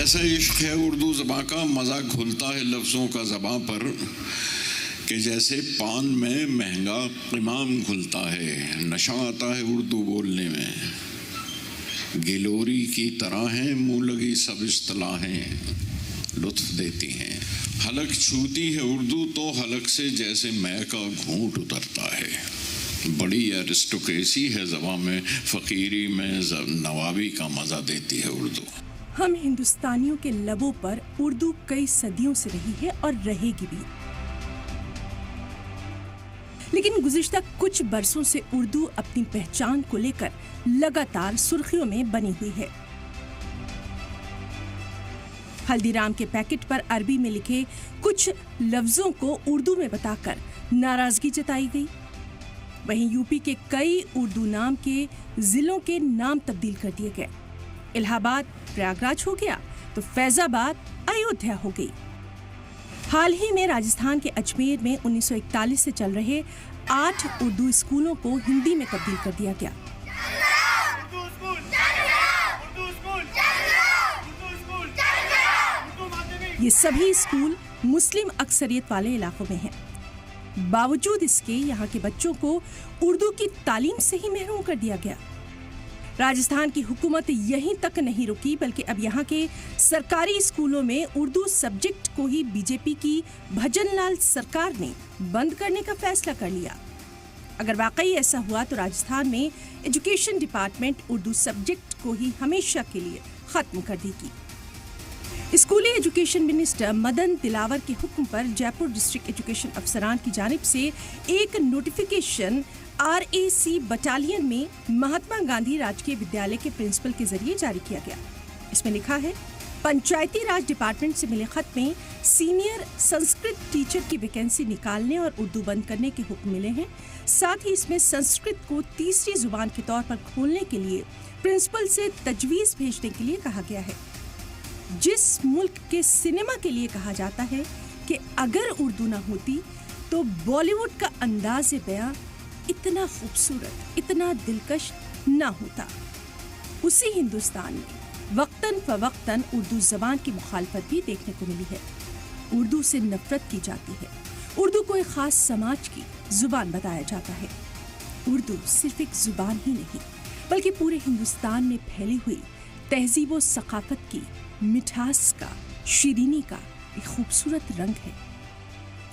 کیسا عشق ہے اردو زباں کا، مزہ گھلتا ہے لفظوں کا زباں پر، کہ جیسے پان میں مہنگا قمام گھلتا ہے، نشہ آتا ہے اردو بولنے میں، گلوری کی طرح ہیں منہ لگی سب اصطلاحیں، لطف دیتی ہیں، حلق چھوتی ہے اردو تو حلق سے جیسے مے کا گھونٹ اترتا ہے، بڑی ایرسٹوکریسی ہے زبان میں، فقیری میں نوابی کا مزہ دیتی ہے اردو۔ ہم ہندوستانیوں کے لبوں پر اردو کئی صدیوں سے رہی ہے اور رہے گی بھی، لیکن گزشتہ کچھ برسوں سے اردو اپنی پہچان کو لے کر لگاتار سرخیوں میں بنی ہوئی ہے۔ ہلدی رام کے پیکٹ پر عربی میں لکھے کچھ لفظوں کو اردو میں بتا کر ناراضگی جتائی گئی، وہیں یو پی کے کئی اردو نام کے ضلعوں کے نام تبدیل کر دیے گئے۔ الہ آباد پریاگ راج ہو گیا تو فیض آباد ایودھیا ہو گئی۔ حال ہی میں راجستھان کے اجمیر میں 1941 سے چل رہے 8 اردو اسکولوں کو ہندی میں تبدیل کر دیا گیا۔ یہ سبھی اسکول مسلم اکثریت والے علاقوں میں ہیں۔ باوجود اس کے یہاں کے بچوں کو اردو کی تعلیم سے ہی محروم کر دیا گیا۔ راجستھان کی حکومت یہیں تک نہیں رکی بلکہ اب یہاں کے سرکاری اسکولوں میں اردو سبجیکٹ کو ہی بی جے پی کی بھجن لال سرکار نے بند کرنے کا فیصلہ کر لیا۔ اگر واقعی ایسا ہوا تو راجستھان میں ایجوکیشن ڈپارٹمنٹ اردو سبجیکٹ کو ہی ہمیشہ کے لیے ختم کر دے گی۔ اسکولی ایجوکیشن منسٹر مدن دلاور کے حکم پر جے پور ڈسٹرکٹ ایجوکیشن افسران کی جانب سے ایک نوٹیفیکیشن RAC بٹالین میں مہاتما گاندھی راجکیہ ودیالیہ کے پرنسپل کے ذریعے جاری کیا گیا۔ اس میں لکھا ہے، پنچایتی راج ڈپارٹمنٹ سے ملے خط میں سینئر سنسکرت ٹیچر کی ویکینسی نکالنے اور اردو بند کرنے کے حکم ملے ہیں۔ ساتھ ہی اس میں سنسکرت کو تیسری زبان کے طور پر کھولنے کے لیے پرنسپل سے تجویز بھیجنے کے لیے کہا گیا ہے۔ جس ملک کے سینما کے لیے کہا جاتا ہے کہ اگر اردو نہ ہوتی تو بالی ووڈ کا انداز بیاں اتنا خوبصورت، اتنا دلکش نہ ہوتا، اسی ہندوستان میں وقتاً فوقتاً اردو زبان کی مخالفت بھی دیکھنے کو ملی ہے۔ اردو سے نفرت کی جاتی ہے، اردو کو ایک خاص سماج کی زبان بتایا جاتا ہے۔ اردو صرف ایک زبان ہی نہیں بلکہ پورے ہندوستان میں پھیلی ہوئی تہذیب و ثقافت کی مٹھاس کا، شیرینی کا ایک خوبصورت رنگ ہے۔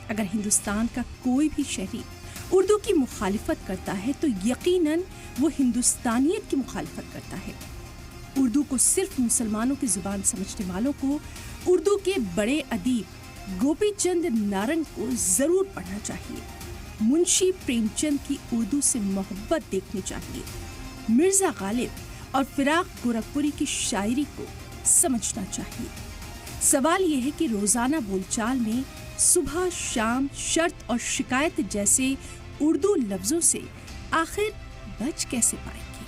اگر ہندوستان کا کوئی بھی شہری اردو کی مخالفت کرتا ہے تو یقیناً وہ ہندوستانیت کی مخالفت کرتا ہے۔ اردو کو صرف مسلمانوں کی زبان سمجھنے والوں کو اردو کے بڑے ادیب گوپی چند نارنگ کو ضرور پڑھنا چاہیے، منشی پریم چند کی اردو سے محبت دیکھنی چاہیے، مرزا غالب اور فراق گورکھپوری کی شاعری کو سمجھنا چاہیے۔ سوال یہ ہے کہ روزانہ بول چال میں صبح، شام، شرط اور شکایت جیسے اردو لفظوں سے آخر بچ کیسے پائیں گے؟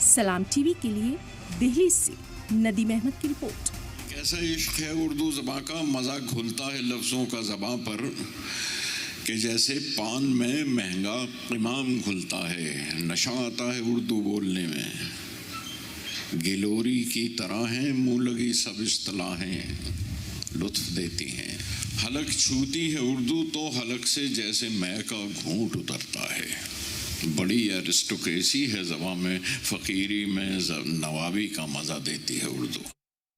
سلام ٹی وی کے لیے دہلی سے ندیم احمد کی رپورٹ۔ کیسا عشق ہے اردو زباں کا، مزہ گھلتا ہے لفظوں کا زباں پر، کہ جیسے پان میں مہنگا قمام گھلتا ہے، نشہ آتا ہے اردو بولنے میں، گلوری کی طرح ہیں منہ لگی سب اصطلاحیں، لطف دیتی ہیں، حلق چھوتی ہے اردو تو حلق سے جیسے مے کا گھونٹ اترتا ہے، بڑی ایرسٹوکریسی ہے زبان میں، فقیری میں نوابی کا مزہ دیتی ہے اردو۔